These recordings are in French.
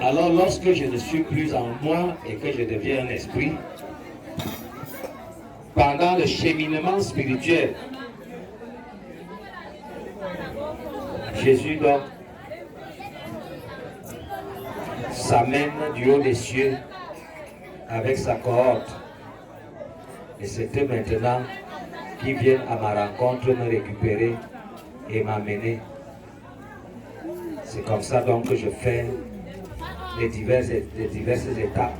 Alors lorsque je ne suis plus en moi et que je deviens un esprit, pendant le cheminement spirituel, Jésus donc s'amène du haut des cieux avec sa cohorte. Et c'est eux maintenant qui viennent à ma rencontre me récupérer et m'amener. C'est comme ça donc que je fais les diverses étapes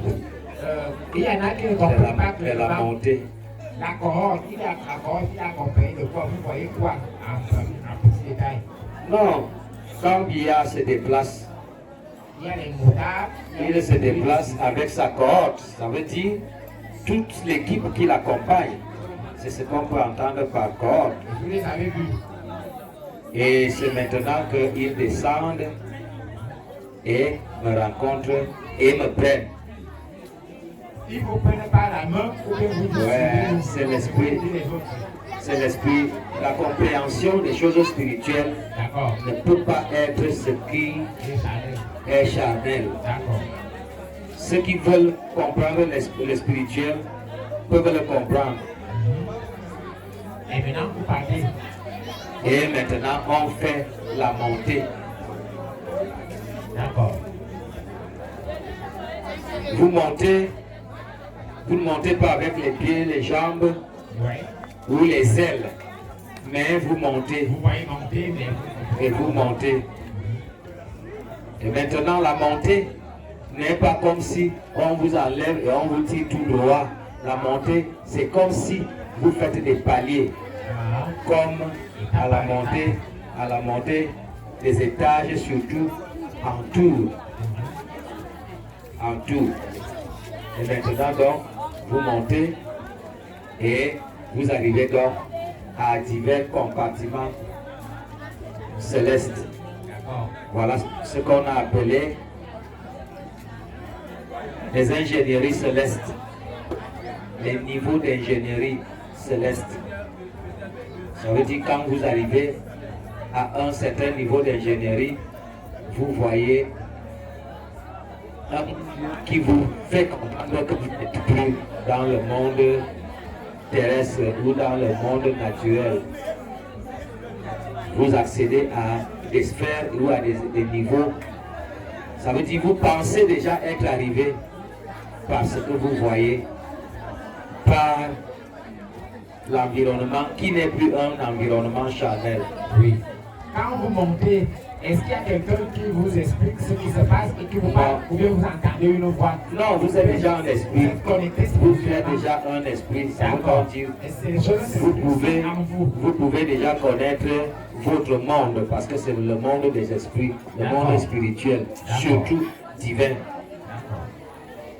Il y en a qui ne comprennent pas que de la montée. la cohorte, il y a la cohorte qui accompagne de quoi? Vous voyez quoi en plus détail? Non, quand Bia se déplace, Il y a les motards. il se déplace avec sa cohorte. Ça veut dire toute l'équipe qui l'accompagne. C'est ce qu'on peut entendre par cohorte. Vous les avez vus. Et c'est maintenant qu'ils descendent et me rencontrent et me prennent. Ils ne vous prennent pas la main ou bien vous Ouais, c'est l'esprit. C'est l'esprit. La compréhension des choses spirituelles D'accord. ne peut pas être ce qui est charnel. D'accord. Ceux qui veulent comprendre le spirituel peuvent le comprendre. Et maintenant, vous partez. Et maintenant, on fait la montée. D'accord. Vous montez, vous ne montez pas avec les pieds, les jambes Oui. ou les ailes, mais vous montez Vous voyez monter, mais et vous montez. Et maintenant, la montée n'est pas comme si on vous enlève et on vous tire tout droit. La montée, c'est comme si vous faites des paliers, comme à la montée des étages, surtout en tour. En tour. Et maintenant, donc, vous montez et vous arrivez donc à divers compartiments célestes. Voilà ce qu'on a appelé les ingénieries célestes, les niveaux d'ingénierie céleste. Ça veut dire quand vous arrivez à un certain niveau d'ingénierie, vous voyez un qui vous fait comprendre que vous n'êtes plus dans le monde terrestre ou dans le monde naturel. Vous accédez à des sphères ou à des niveaux. Ça veut dire que vous pensez déjà être arrivé par ce que vous voyez, par l'environnement qui n'est plus un environnement charnel. oui. Quand vous montez, est-ce qu'il y a quelqu'un qui vous explique ce qui se passe et qui vous parle ou bien vous entendez une voix? Non, vous êtes déjà un esprit. Connecté Vous êtes déjà un esprit. Ça veut pas dire vous pouvez déjà connaître votre monde parce que c'est le monde des esprits, le monde spirituel, surtout divin.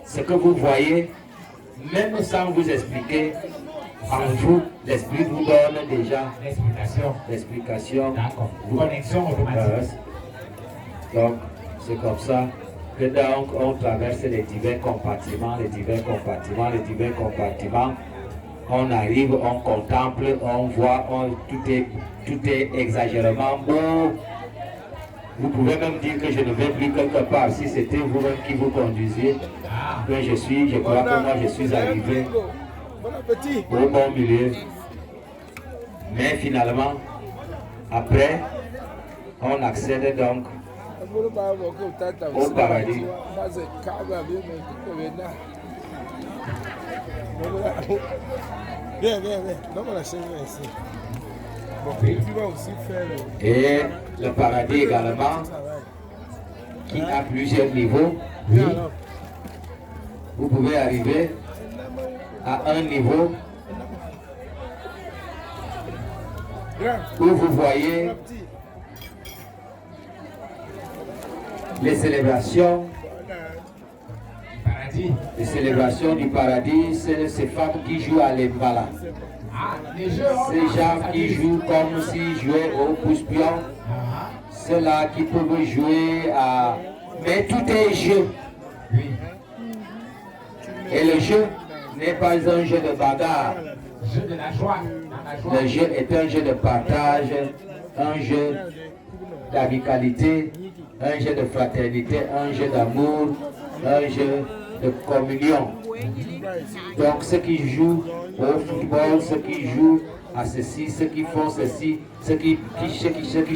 Ce que vous voyez, même sans vous expliquer, en vous, l'esprit vous donne déjà l'explication. D'accord. Connexion automatique. Donc, c'est comme ça que donc on traverse les divers compartiments, On arrive, on contemple, on voit, tout est exagérément beau. Vous pouvez même dire que je ne vais plus quelque part. Si c'était vous-même qui vous conduisiez, que je crois que moi je suis arrivé au bon milieu. Mais finalement, après, on accède donc au paradis. Viens. Donne-moi la chaise ici. Bon, tu vas aussi faire Et le paradis également, qui a plusieurs niveaux. Oui. Vous pouvez arriver à un niveau où vous voyez les célébrations du paradis, c'est ces femmes qui jouent à l'embala. Ces gens qui jouent comme s'ils jouaient au pouce-pion, ceux-là qui peuvent jouer à... Mais tout est jeu. Et le jeu n'est pas un jeu de bagarre. Jeu de la joie. Le jeu est un jeu de partage, un jeu d'amicalité, un jeu de fraternité, un jeu d'amour, un jeu de communion. Donc ceux qui jouent au football, ceux qui jouent à ceci, ceux qui font ceci, ceux qui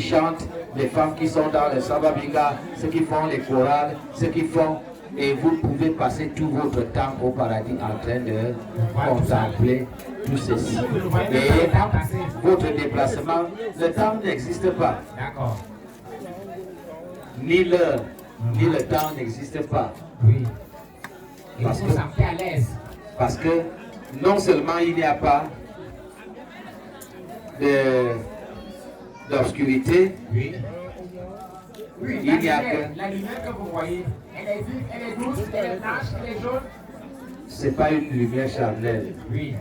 chantent, les femmes qui sont dans le Sababinga, ceux qui font les chorales, ceux qui font, et vous pouvez passer tout votre temps au paradis en train de contempler tout ceci. Et votre déplacement, le temps n'existe pas. D'accord. Ni l'heure, ni le temps n'existe pas. Oui. Et Parce vous que- vous sentez à l'aise. Parce que non seulement il n'y a pas d'obscurité, Oui. Oui, Il y a la lumière que vous voyez, elle est vive, elle est douce, elle est blanche, elle est jaune. c'est pas une lumière charnelle. Oui.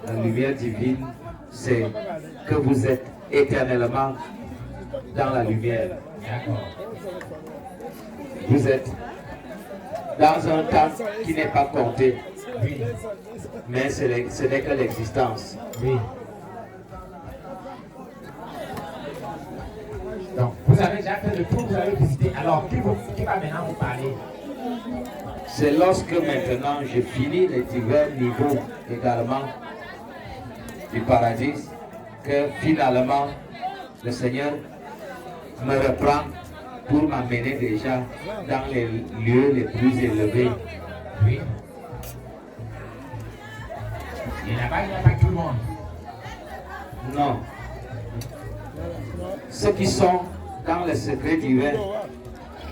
La lumière divine, c'est que vous êtes éternellement dans la lumière. D'accord. Vous êtes dans un temps qui n'est pas compté, Oui. mais ce n'est que l'existence. Oui. Donc, vous avez déjà fait le tour, vous avez visité. Alors, qui va maintenant vous parler? C'est lorsque maintenant je finis les divers niveaux également du paradis que finalement le Seigneur me reprend pour m'amener déjà dans les lieux les plus élevés. Oui. Et là-bas, il n'y a pas tout le monde. Non. Ceux qui sont dans le secret divin,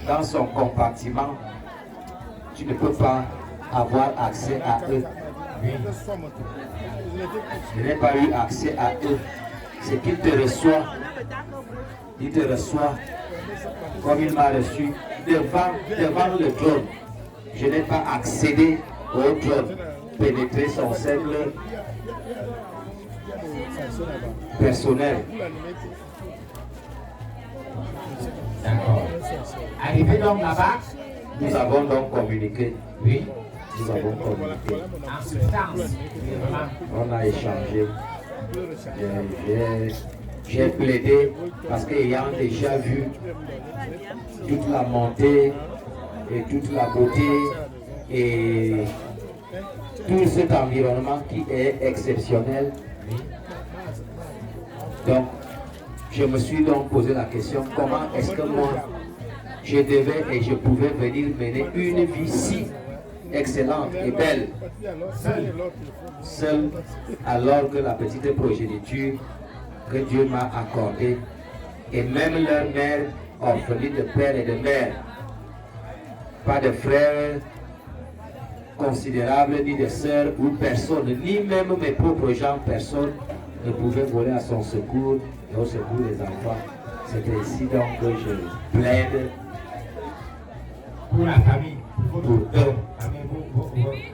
dans son compartiment, tu ne peux pas avoir accès à eux. Je n'ai pas eu accès à eux. C'est qu'il te reçoit. Il te reçoit comme il m'a reçu devant le trône. Je n'ai pas accédé au trône, pénétrer son cercle personnel. D'accord. Arrivé donc là-bas, Nous avons donc communiqué. oui, Nous avons communiqué. en substance, vraiment. On a échangé. J'ai plaidé parce qu'ayant déjà vu toute la montée et toute la beauté et tout cet environnement qui est exceptionnel, donc je me suis donc posé la question, comment est-ce que moi je devais et je pouvais venir mener une vie si excellente et belle, seule, alors que la petite progéniture que Dieu m'a accordée, et même leur mère orpheline de père et de mère, pas de frères considérables, ni de sœurs ou personne, ni même mes propres gens, personne ne pouvait voler à son secours et au secours des enfants. C'est ainsi donc que je plaide Pour la famille, pour eux.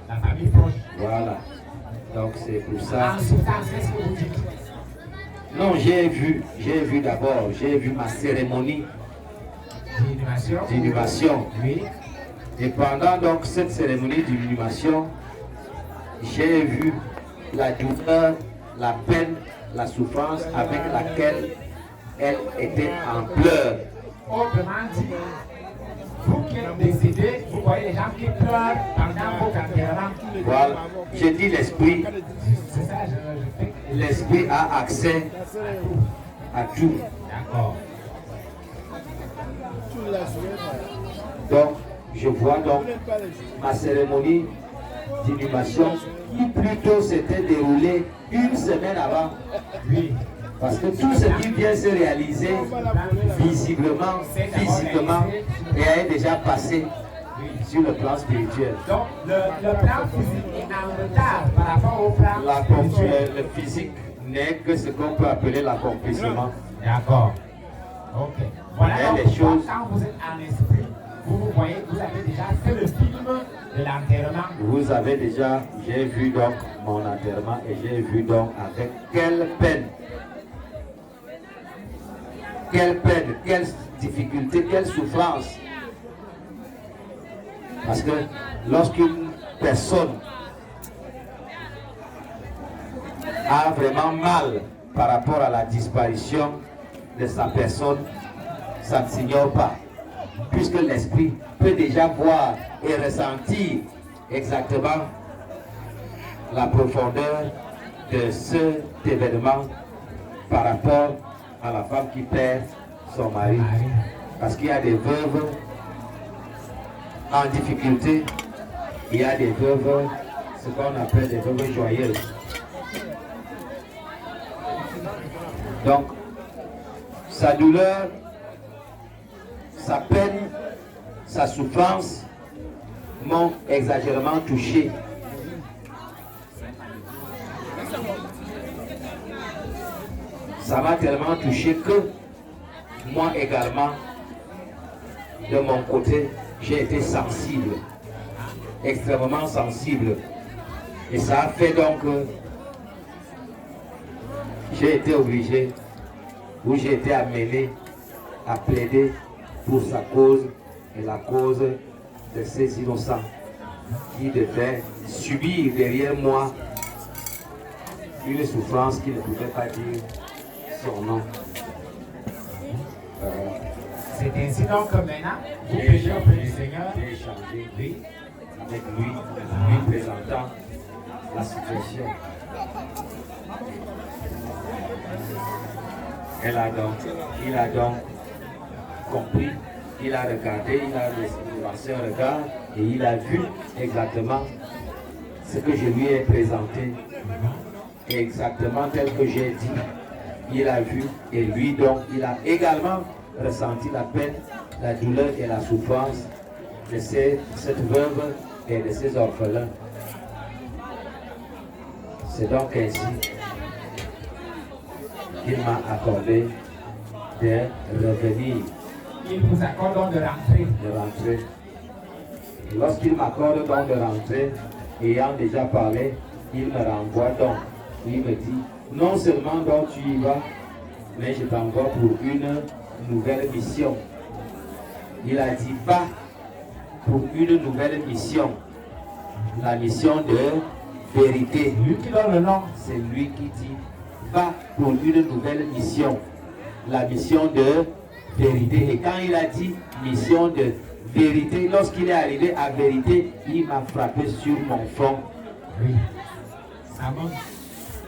la famille proche. Voilà. Donc c'est pour ça. En substance, qu'est-ce que vous dites? Non, j'ai vu d'abord, j'ai vu ma cérémonie d'inhumation. Oui. Et pendant donc cette cérémonie d'inhumation, j'ai vu la douleur, la peine, la souffrance avec laquelle elle était en pleurs. Autrement dit, vous qui êtes décédés, vous voyez les gens qui pleurent pendant vos enterrements. Voilà. J'ai dit l'esprit, C'est ça, je fais. l'esprit a accès à tout. D'accord. Donc, je vois donc ma cérémonie d'inhumation qui plutôt s'était déroulée une semaine avant. Oui. Parce que tout ce qui vient se réaliser visiblement, physiquement, est déjà passé sur le plan spirituel. Donc, le plan physique est en retard par rapport au plan spirituel. Le physique n'est que ce qu'on peut appeler l'accomplissement. D'accord. Ok. Voilà Mais donc les pourquoi, choses- quand vous êtes en esprit, vous voyez, vous avez déjà fait le film de l'enterrement. Vous avez déjà, j'ai vu donc mon enterrement et j'ai vu donc avec quelle peine, quelle difficulté, quelle souffrance. Parce que lorsqu'une personne a vraiment mal par rapport à la disparition de sa personne, ça ne s'ignore pas. Puisque l'esprit peut déjà voir et ressentir exactement la profondeur de cet événement par rapport à la femme qui perd son mari. Parce qu'il y a des veuves en difficulté, il y a des veuves, ce qu'on appelle des veuves joyeuses. Donc, sa douleur, sa peine, sa souffrance m'ont exagérément touché. Ça m'a tellement touché que moi également, de mon côté, j'ai été sensible, extrêmement sensible. Et ça a fait donc que j'ai été obligé, ou j'ai été amené à plaider pour sa cause et la cause de ces innocents qui devaient subir derrière moi une souffrance qui ne pouvait pas dire son nom. C'est ainsi donc que maintenant, vous péchez auprès du Seigneur. J'ai échangé avec lui présentant la situation. Il a donc compris, il a regardé, il a lancé un regard et il a vu exactement ce que je lui ai présenté, exactement tel que j'ai dit. Il a vu et lui donc, il a également ressenti la peine, la douleur et la souffrance de cette veuve et de ces orphelins. C'est donc ainsi qu'il m'a accordé de revenir. Il vous accorde donc de rentrer. De rentrer. Et lorsqu'il m'accorde donc de rentrer, ayant déjà parlé, il me renvoie donc. Il me dit, non seulement donc tu y vas, mais je t'envoie pour une nouvelle mission. Il a dit, va pour une nouvelle mission. La mission de vérité. Lui qui donne le nom. C'est lui qui dit, va pour une nouvelle mission. La mission de vérité. Et quand il a dit mission de vérité, lorsqu'il est arrivé à vérité, il m'a frappé sur mon front. Oui. Ça monte.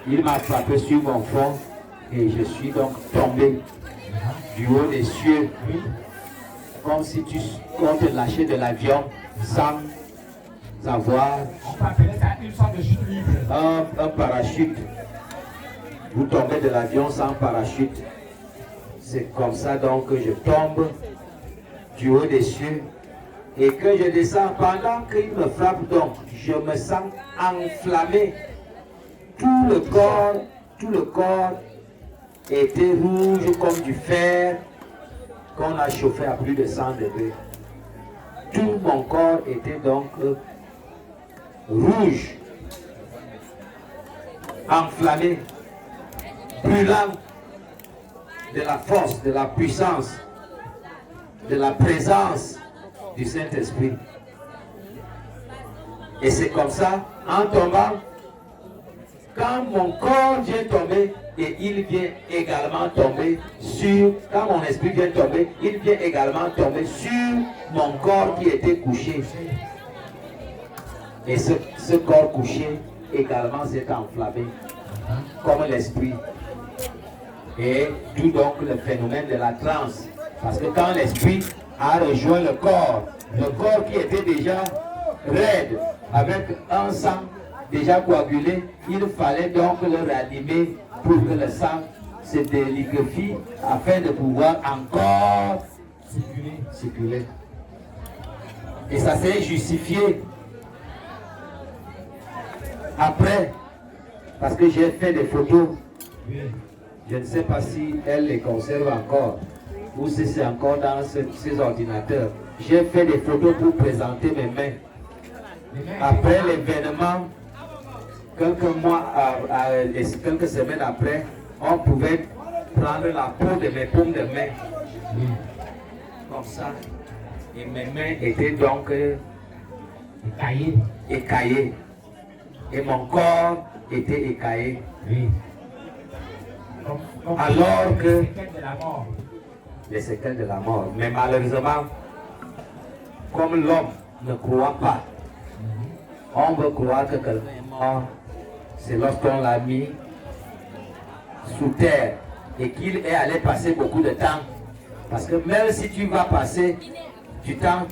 Il m'a frappé sur mon front et je suis donc tombé du haut des cieux. Oui. Comme si on te lâchait de l'avion sans avoir On peut appeler ça une sorte de chute libre. un parachute. Vous tombez de l'avion sans parachute. C'est comme ça donc que je tombe du haut des cieux et que je descends. Pendant qu'il me frappe donc, je me sens enflammé. Tout le corps était rouge comme du fer qu'on a chauffé à plus de 100 degrés. Tout mon corps était donc rouge, enflammé, brûlant de la force, de la puissance, de la présence du Saint-Esprit. Et c'est comme ça, en tombant, quand mon corps vient tomber, et il vient également tomber sur, quand mon esprit vient tomber, il vient également tomber sur mon corps qui était couché. Et ce corps couché également s'est enflammé, comme l'esprit. Et d'où donc le phénomène de la transe. Parce que quand l'esprit a rejoint le corps qui était déjà raide, avec un sang déjà coagulé, il fallait donc le ranimer pour que le sang se déliquefie afin de pouvoir encore circuler. Et ça s'est justifié après, parce que j'ai fait des photos. Je ne sais pas si elle les conserve encore ou si c'est encore dans ces ordinateurs. J'ai fait des photos pour présenter mes mains. Après l'événement, quelques semaines après, on pouvait prendre la peau de mes paumes de main. Comme ça. Et mes mains étaient donc écaillées. Et mon corps était écaillé. Alors que les séquelles de la mort. Mais malheureusement, comme l'homme ne croit pas, on veut croire que quelqu'un est mort, c'est lorsqu'on l'a mis sous terre et qu'il est allé passer beaucoup de temps. Parce que même si tu vas passer du temps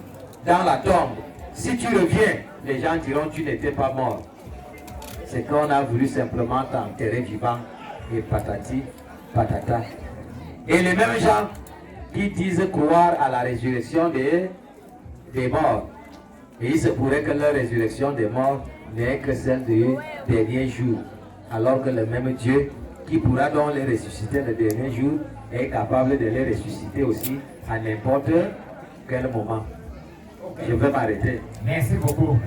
dans la tombe, si tu reviens, les gens diront que tu n'étais pas mort. C'est qu'on a voulu simplement t'enterrer vivant et patati, patata. Et les mêmes gens qui disent croire à la résurrection des morts, et il se pourrait que la résurrection des morts n'est que celle du dernier jour, alors que le même Dieu qui pourra donc les ressusciter le dernier jour est capable de les ressusciter aussi à n'importe quel moment. Okay. Je vais m'arrêter. Merci beaucoup.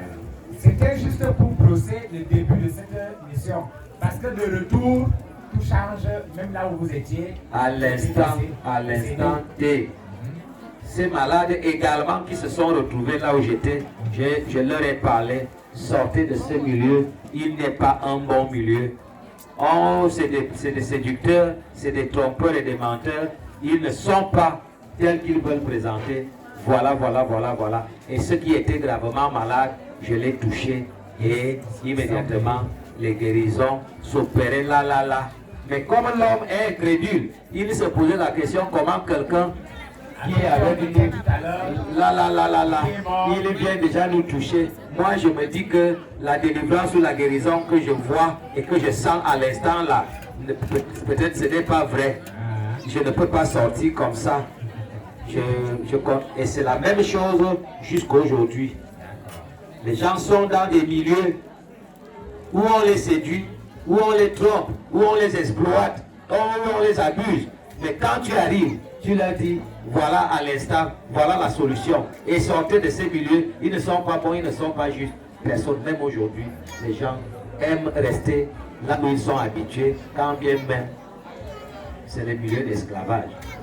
C'était juste pour brosser le début de cette mission. Parce que de retour, tout change, même là où vous étiez. À l'instant T. Ces malades également qui se sont retrouvés là où j'étais, je leur ai parlé, sortez de ce milieu, il n'est pas un bon milieu. Oh, c'est des séducteurs, c'est des trompeurs et des menteurs, ils ne sont pas tels qu'ils veulent présenter. Voilà. Et ceux qui étaient gravement malades, je l'ai touché et immédiatement les guérisons s'opéraient là. Mais comme l'homme est incrédule, il se posait la question comment quelqu'un qui est avec nous, là, il vient déjà nous toucher. Moi, je me dis que la délivrance ou la guérison que je vois et que je sens à l'instant là, peut-être ce n'est pas vrai. Je ne peux pas sortir comme ça. Et c'est la même chose jusqu'à aujourd'hui. Les gens sont dans des milieux où on les séduit, où on les trompe, où on les exploite, où on les abuse. Mais quand tu arrives, tu leur dis, voilà à l'instant, voilà la solution. Et sortez de ces milieux, ils ne sont pas bons, ils ne sont pas justes. Personne, même aujourd'hui, les gens aiment rester là où ils sont habitués, quand bien même, c'est le milieu d'esclavage.